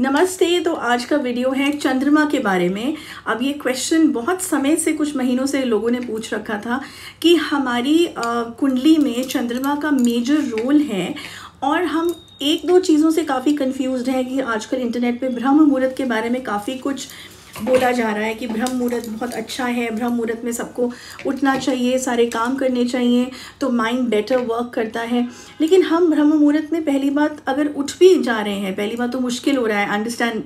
नमस्ते। तो आज का वीडियो है चंद्रमा के बारे में। अब ये क्वेश्चन बहुत समय से, कुछ महीनों से लोगों ने पूछ रखा था कि हमारी कुंडली में चंद्रमा का मेजर रोल है, और हम एक दो चीज़ों से काफ़ी कंफ्यूज्ड हैं कि आजकल इंटरनेट पे ब्रह्म मुहूर्त के बारे में काफ़ी कुछ बोला जा रहा है कि ब्रह्म मुहूर्त बहुत अच्छा है, ब्रह्म मुहूर्त में सबको उठना चाहिए, सारे काम करने चाहिए तो माइंड बेटर वर्क करता है। लेकिन हम ब्रह्म मुहूर्त में पहली बात अगर उठ भी जा रहे हैं, पहली बात तो मुश्किल हो रहा है अंडरस्टैंड।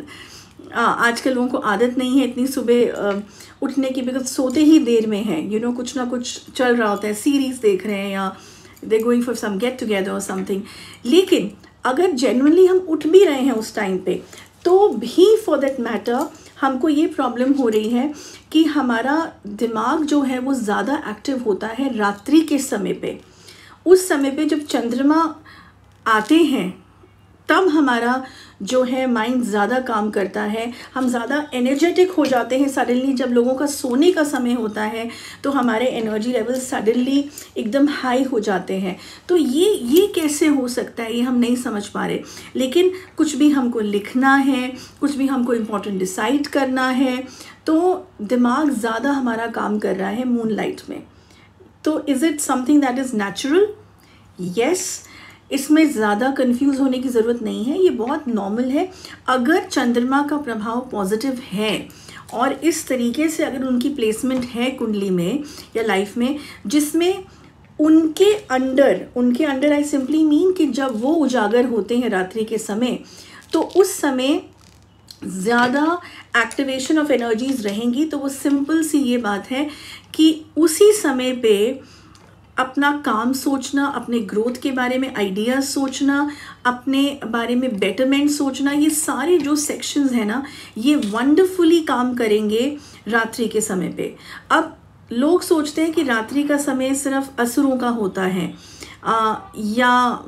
आजकल लोगों को आदत नहीं है इतनी सुबह उठने की, बिकॉज सोते ही देर में है, कुछ ना कुछ चल रहा होता है, सीरीज़ देख रहे हैं या they going for some get together और समथिंग। लेकिन अगर जेन्युइनली हम उठ भी रहे हैं उस टाइम पे, तो भी फॉर दैट मैटर हमको ये प्रॉब्लम हो रही है कि हमारा दिमाग जो है वो ज़्यादा एक्टिव होता है रात्रि के समय पे। उस समय पे जब चंद्रमा आते हैं तब हमारा जो है माइंड ज़्यादा काम करता है, हम ज़्यादा एनर्जेटिक हो जाते हैं। सडनली जब लोगों का सोने का समय होता है तो हमारे एनर्जी लेवल सडनली एकदम हाई हो जाते हैं। तो ये कैसे हो सकता है, ये हम नहीं समझ पा रहे। लेकिन कुछ भी हमको लिखना है, कुछ भी हमको इम्पोर्टेंट डिसाइड करना है, तो दिमाग ज़्यादा हमारा काम कर रहा है मून लाइट में। तो is it something that is natural? Yes, इसमें ज़्यादा कंफ्यूज होने की ज़रूरत नहीं है, ये बहुत नॉर्मल है। अगर चंद्रमा का प्रभाव पॉजिटिव है और इस तरीके से अगर उनकी प्लेसमेंट है कुंडली में या लाइफ में, जिसमें उनके अंडर आई सिंपली मीन कि जब वो उजागर होते हैं रात्रि के समय, तो उस समय ज़्यादा एक्टिवेशन ऑफ एनर्जीज रहेंगी। तो वो सिंपल सी ये बात है कि उसी समय पे अपना काम सोचना, अपने ग्रोथ के बारे में आइडियाज़ सोचना, अपने बारे में बेटरमेंट सोचना, ये सारे जो सेक्शंस हैं ना, ये वंडरफुली काम करेंगे रात्रि के समय पे। अब लोग सोचते हैं कि रात्रि का समय सिर्फ असुरों का होता है या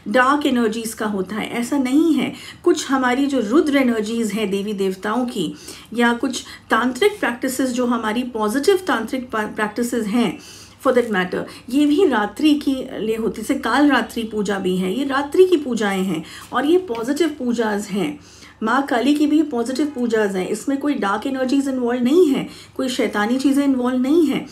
डार्क एनर्जीज़ का होता है। ऐसा नहीं है। कुछ हमारी जो रुद्र एनर्जीज़ हैं देवी देवताओं की, या कुछ तांत्रिक प्रैक्टिसेस जो हमारी पॉजिटिव तांत्रिक प्रैक्टिसेस हैं फॉर दैट मैटर, ये भी रात्रि की लिए होती है। काल रात्रि पूजा भी है, ये रात्रि की पूजाएं हैं और ये पॉजिटिव पूजाज हैं। माँ काली की भी पॉजिटिव पूजाज हैं, इसमें कोई डार्क एनर्जीज इन्वॉल्व नहीं है, कोई शैतानी चीज़ें इन्वॉल्व नहीं हैं।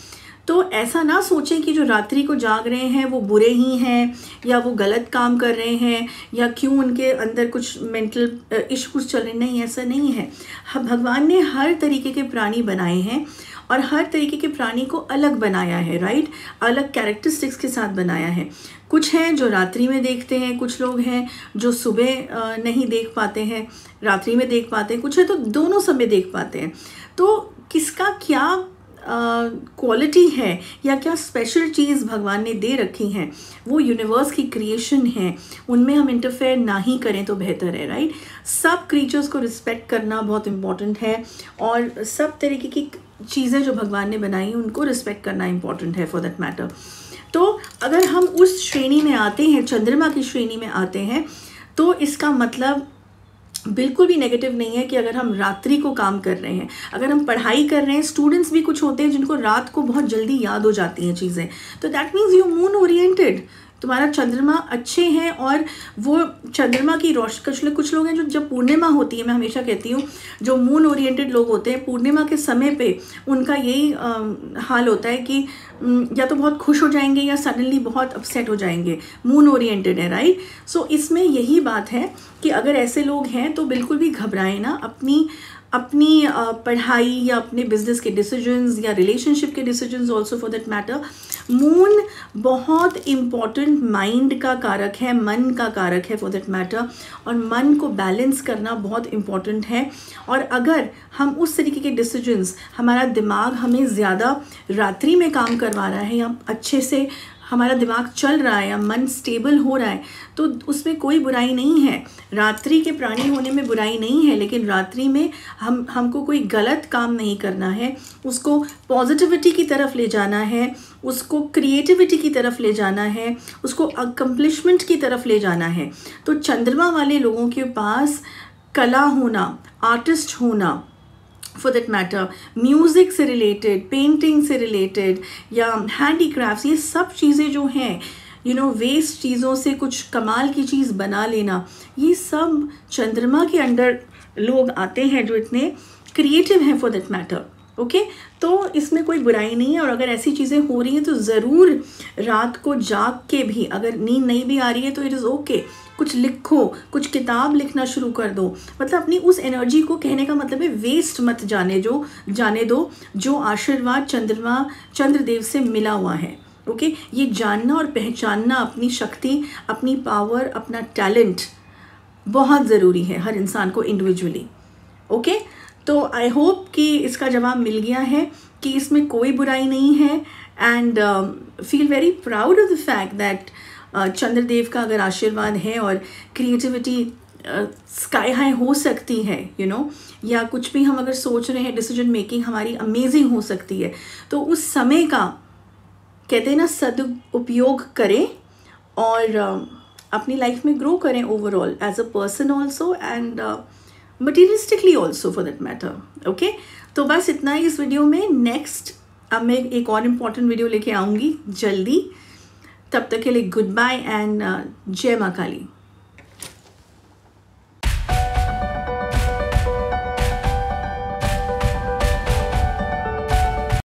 तो ऐसा ना सोचें कि जो रात्रि को जाग रहे हैं वो बुरे ही हैं या वो गलत काम कर रहे हैं या क्यों उनके अंदर कुछ मेंटल इश्यूज चल रहे। नहीं, ऐसा नहीं है। भगवान ने हर तरीके के प्राणी बनाए हैं और हर तरीके के प्राणी को अलग बनाया है, राइट, अलग कैरेक्टरिस्टिक्स के साथ बनाया है। कुछ हैं जो रात्रि में देखते हैं, कुछ लोग हैं जो सुबह नहीं देख पाते हैं, रात्रि में देख पाते हैं, कुछ है तो दोनों समय देख पाते हैं। तो किसका क्या क्वालिटी है या क्या स्पेशल चीज़ भगवान ने दे रखी हैं, वो यूनिवर्स की क्रिएशन है, उनमें हम इंटरफेयर ना ही करें तो बेहतर है, राइट। सब क्रीचर्स को रिस्पेक्ट करना बहुत इम्पॉर्टेंट है और सब तरीके की चीज़ें जो भगवान ने बनाई उनको रिस्पेक्ट करना इम्पॉर्टेंट है फॉर दैट मैटर। तो अगर हम उस श्रेणी में आते हैं, चंद्रमा की श्रेणी में आते हैं, तो इसका मतलब बिल्कुल भी नेगेटिव नहीं है कि अगर हम रात्रि को काम कर रहे हैं, अगर हम पढ़ाई कर रहे हैं। स्टूडेंट्स भी कुछ होते हैं जिनको रात को बहुत जल्दी याद हो जाती हैं चीज़ें, तो that means you moon oriented, तुम्हारा चंद्रमा अच्छे हैं और वो चंद्रमा की रोशनी। कुछ लोग हैं जो जब पूर्णिमा होती है, मैं हमेशा कहती हूँ जो मून ओरिएंटेड लोग होते हैं, पूर्णिमा के समय पे उनका यही हाल होता है कि या तो बहुत खुश हो जाएंगे या सडनली बहुत अपसेट हो जाएंगे। मून ओरिएंटेड है, राइट। सो इसमें यही बात है कि अगर ऐसे लोग हैं तो बिल्कुल भी घबराएं ना। अपनी पढ़ाई या अपने बिजनेस के डिसीजंस या रिलेशनशिप के decisions also for that matter. Moon बहुत इम्पॉर्टेंट माइंड का कारक है, मन का कारक है फॉर दैट मैटर, और मन को बैलेंस करना बहुत इम्पॉर्टेंट है। और अगर हम उस तरीके के डिसीजंस, हमारा दिमाग हमें ज़्यादा रात्रि में काम करवा रहा है या अच्छे से हमारा दिमाग चल रहा है या मन स्टेबल हो रहा है, तो उसमें कोई बुराई नहीं है। रात्रि के प्राणी होने में बुराई नहीं है, लेकिन रात्रि में हमको कोई गलत काम नहीं करना है, उसको पॉजिटिविटी की तरफ ले जाना है, उसको क्रिएटिविटी की तरफ ले जाना है, उसको अकम्प्लिशमेंट की तरफ ले जाना है। तो चंद्रमा वाले लोगों के पास कला होना, आर्टिस्ट होना, फॉर दैट मैटर म्यूज़िक से रिलेटेड, पेंटिंग से रिलेटेड या हैंडीक्राफ्ट्स, ये सब चीज़ें जो हैं वेस्ट चीज़ों से कुछ कमाल की चीज़ बना लेना, ये सब चंद्रमा के अंडर लोग आते हैं जो इतने क्रिएटिव हैं फॉर दैट मैटर। ओके, तो इसमें कोई बुराई नहीं है। और अगर ऐसी चीज़ें हो रही हैं तो ज़रूर रात को जाग के भी, अगर नींद नहीं भी आ रही है तो इट इज़ ओके, कुछ लिखो, कुछ किताब लिखना शुरू कर दो। मतलब अपनी उस एनर्जी को, कहने का मतलब है वेस्ट मत जाने दो जो आशीर्वाद चंद्रदेव से मिला हुआ है। ओके, ये जानना और पहचानना अपनी शक्ति, अपनी पावर, अपना टैलेंट बहुत ज़रूरी है हर इंसान को इंडिविजुअली। ओके, तो आई होप कि इसका जवाब मिल गया है कि इसमें कोई बुराई नहीं है। And feel very proud of the fact that Chandradev का अगर आशीर्वाद है और क्रिएटिविटी स्काई हाई हो सकती है, या कुछ भी हम अगर सोच रहे हैं, डिसीजन मेकिंग हमारी अमेजिंग हो सकती है। तो उस समय का, कहते हैं ना, सदुपयोग करें और अपनी लाइफ में ग्रो करें overall as a person also and materialistically also for that matter. Okay, तो बस इतना ही इस वीडियो में। नेक्स्ट अब मैं एक और इम्पॉर्टेंट वीडियो लेके आऊँगी जल्दी। तब तक के लिए गुड बाय एंड जय माँ काली।